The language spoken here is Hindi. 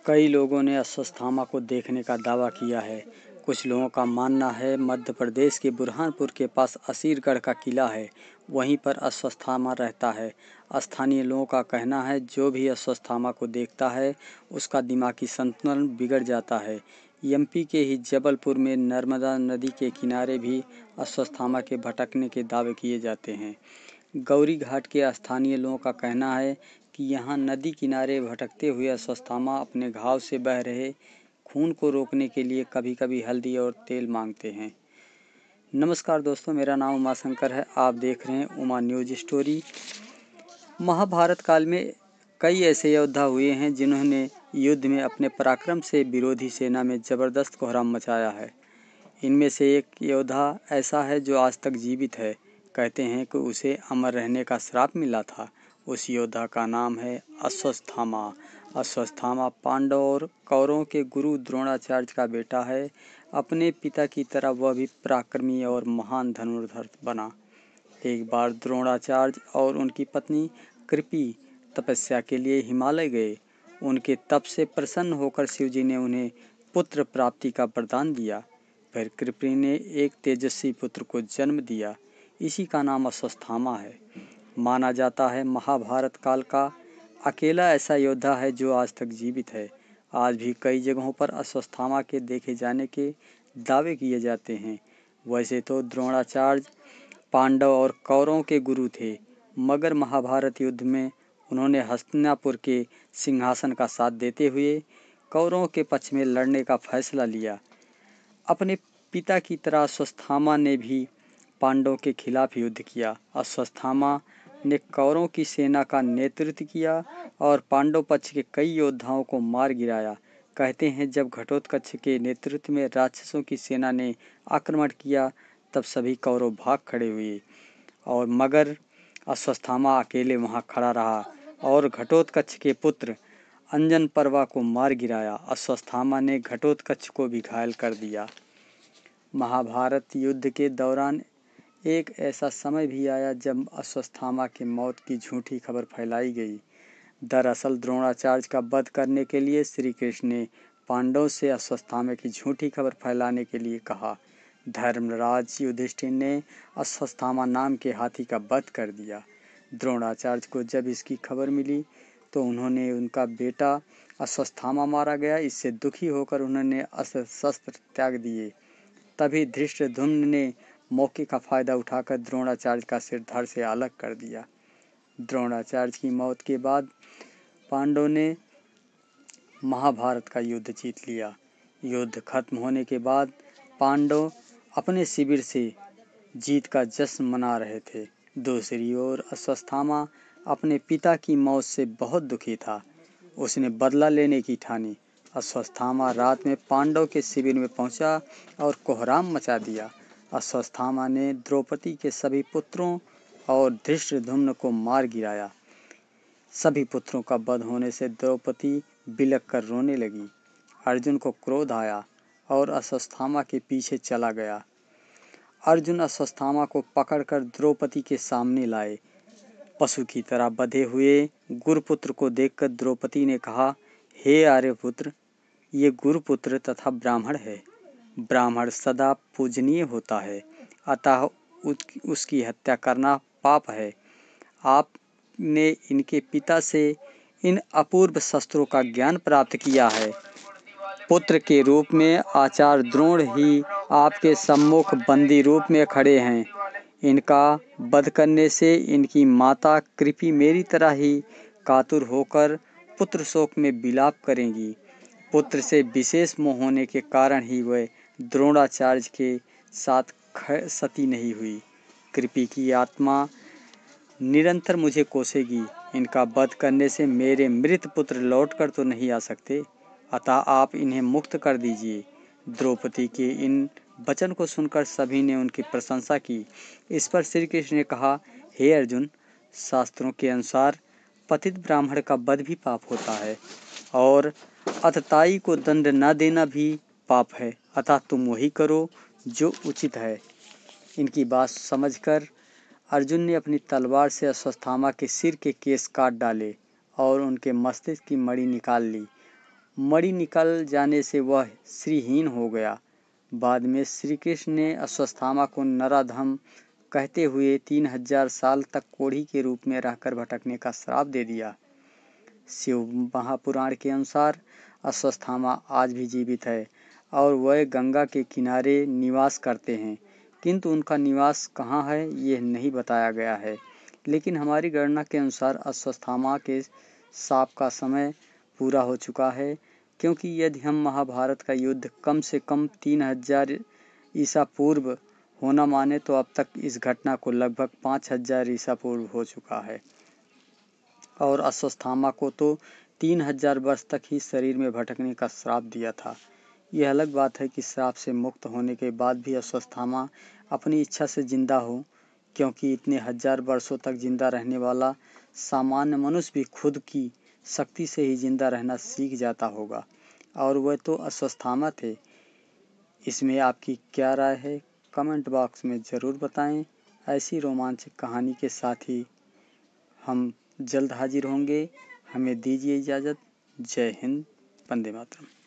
कई लोगों ने अश्वत्थामा को देखने का दावा किया है। कुछ लोगों का मानना है मध्य प्रदेश के बुरहानपुर के पास असीरगढ़ का किला है, वहीं पर अश्वत्थामा रहता है। स्थानीय लोगों का कहना है जो भी अश्वत्थामा को देखता है उसका दिमागी संतुलन बिगड़ जाता है। एमपी के ही जबलपुर में नर्मदा नदी के किनारे भी अश्वत्थामा के भटकने के दावे किए जाते हैं। गौरी घाट के स्थानीय लोगों का कहना है कि यहाँ नदी किनारे भटकते हुए अश्वत्थामा अपने घाव से बह रहे खून को रोकने के लिए कभी कभी हल्दी और तेल मांगते हैं। नमस्कार दोस्तों, मेरा नाम उमाशंकर है। आप देख रहे हैं उमा न्यूज स्टोरी। महाभारत काल में कई ऐसे योद्धा हुए हैं जिन्होंने युद्ध में अपने पराक्रम से विरोधी सेना में ज़बरदस्त कोहराम मचाया है। इनमें से एक योद्धा ऐसा है जो आज तक जीवित है। कहते हैं कि उसे अमर रहने का श्राप मिला था। उस योद्धा का नाम है अश्वत्थामा। अश्वत्थामा पांडव और कौरवों के गुरु द्रोणाचार्य का बेटा है। अपने पिता की तरह वह भी पराक्रमी और महान धनुर्धर बना। एक बार द्रोणाचार्य और उनकी पत्नी कृपि तपस्या के लिए हिमालय गए। उनके तप से प्रसन्न होकर शिवजी ने उन्हें पुत्र प्राप्ति का वरदान दिया। फिर कृपि ने एक तेजस्वी पुत्र को जन्म दिया। इसी का नाम अश्वत्थामा है। माना जाता है महाभारत काल का अकेला ऐसा योद्धा है जो आज तक जीवित है। आज भी कई जगहों पर अश्वत्थामा के देखे जाने के दावे किए जाते हैं। वैसे तो द्रोणाचार्य पांडव और कौरवों के गुरु थे, मगर महाभारत युद्ध में उन्होंने हस्तिनापुर के सिंहासन का साथ देते हुए कौरवों के पक्ष में लड़ने का फैसला लिया। अपने पिता की तरह अश्वत्थामा ने भी पांडवों के खिलाफ युद्ध किया। अश्वत्थामा ने कौरवों की सेना का नेतृत्व किया और पांडव पक्ष के कई योद्धाओं को मार गिराया। कहते हैं जब घटोत्कच के नेतृत्व में राक्षसों की सेना ने आक्रमण किया तब सभी कौरव भाग खड़े हुए और मगर अश्वत्थामा अकेले वहां खड़ा रहा और घटोत्कच के पुत्र अंजन पर्वा को मार गिराया। अश्वत्थामा ने घटोत्कच को भी घायल कर दिया। महाभारत युद्ध के दौरान एक ऐसा समय भी आया जब अश्वत्थामा की मौत की झूठी खबर फैलाई गई। दरअसल द्रोणाचार्य का वध करने के लिए श्री कृष्ण ने पांडवों से अश्वत्थामा की झूठी खबर फैलाने के लिए कहा। धर्मराज युधिष्ठिर ने अश्वत्थामा नाम के हाथी का वध कर दिया। द्रोणाचार्य को जब इसकी खबर मिली तो उन्होंने उनका बेटा अश्वत्थामा मारा गया, इससे दुखी होकर उन्होंने अस्त्र शस्त्र त्याग दिए। तभी धृष्टद्युम्न ने मौके का फायदा उठाकर द्रोणाचार्य का सिर धड़ से अलग कर दिया। द्रोणाचार्य की मौत के बाद पांडवों ने महाभारत का युद्ध जीत लिया। युद्ध खत्म होने के बाद पांडव अपने शिविर से जीत का जश्न मना रहे थे। दूसरी ओर अश्वत्थामा अपने पिता की मौत से बहुत दुखी था। उसने बदला लेने की ठानी। अश्वत्थामा रात में पांडव के शिविर में पहुंचा और कोहराम मचा दिया। अश्वत्थामा ने द्रौपदी के सभी पुत्रों और धृष्टद्युम्न को मार गिराया। सभी पुत्रों का वध होने से द्रौपदी बिलख कर रोने लगी। अर्जुन को क्रोध आया और अश्वत्थामा के पीछे चला गया। अर्जुन अश्वत्थामा को पकड़कर द्रौपदी के सामने लाए। पशु की तरह बंधे हुए गुरुपुत्र को देखकर द्रौपदी ने कहा, हे आर्यपुत्र, ये गुरुपुत्र तथा ब्राह्मण है। ब्राह्मण सदा पूजनीय होता है, अतः उसकी हत्या करना पाप है। आपने इनके पिता से इन अपूर्व शस्त्रों का ज्ञान प्राप्त किया है। पुत्र के रूप में आचार्य द्रोण ही आपके सम्मुख बंदी रूप में खड़े हैं। इनका वध करने से इनकी माता कृपि मेरी तरह ही कातुर होकर पुत्र शोक में विलाप करेंगी। पुत्र से विशेष मोह होने के कारण ही वह द्रोणाचार्य के साथ सती नहीं हुई। कृपि की आत्मा निरंतर मुझे कोसेगी। इनका वध करने से मेरे मृत पुत्र लौटकर तो नहीं आ सकते, अतः आप इन्हें मुक्त कर दीजिए। द्रौपदी के इन वचन को सुनकर सभी ने उनकी प्रशंसा की। इस पर श्री कृष्ण ने कहा, हे अर्जुन, शास्त्रों के अनुसार पतित ब्राह्मण का वध भी पाप होता है और अतताई को दंड न देना भी पाप है, अतः तुम वही करो जो उचित है। इनकी बात समझकर अर्जुन ने अपनी तलवार से अश्वत्थामा के सिर के केश काट डाले और उनके मस्तिष्क की मणि निकाल ली। मणि निकल जाने से वह श्रीहीन हो गया। बाद में श्री कृष्ण ने अश्वत्थामा को नराधम कहते हुए 3000 साल तक कोढ़ी के रूप में रहकर भटकने का श्राप दे दिया। शिव महापुराण के अनुसार अश्वत्थामा आज भी जीवित है और वह गंगा के किनारे निवास करते हैं, किंतु उनका निवास कहाँ है यह नहीं बताया गया है। लेकिन हमारी गणना के अनुसार अश्वत्थामा के शाप का समय पूरा हो चुका है, क्योंकि यदि हम महाभारत का युद्ध कम से कम 3000 ईसा पूर्व होना माने तो अब तक इस घटना को लगभग 5000 ईसा पूर्व हो चुका है। और अश्वत्थामा को तो 3000 वर्ष तक ही शरीर में भटकने का श्राप दिया था। यह अलग बात है कि श्राप से मुक्त होने के बाद भी अश्वत्थामा अपनी इच्छा से जिंदा हो, क्योंकि इतने 1000 वर्षों तक जिंदा रहने वाला सामान्य मनुष्य भी खुद की शक्ति से ही जिंदा रहना सीख जाता होगा, और वह तो अश्वत्थामा थे। इसमें आपकी क्या राय है, कमेंट बॉक्स में ज़रूर बताएं। ऐसी रोमांचक कहानी के साथ ही हम जल्द हाजिर होंगे। हमें दीजिए इजाज़त। जय हिंद, वंदे मातरम।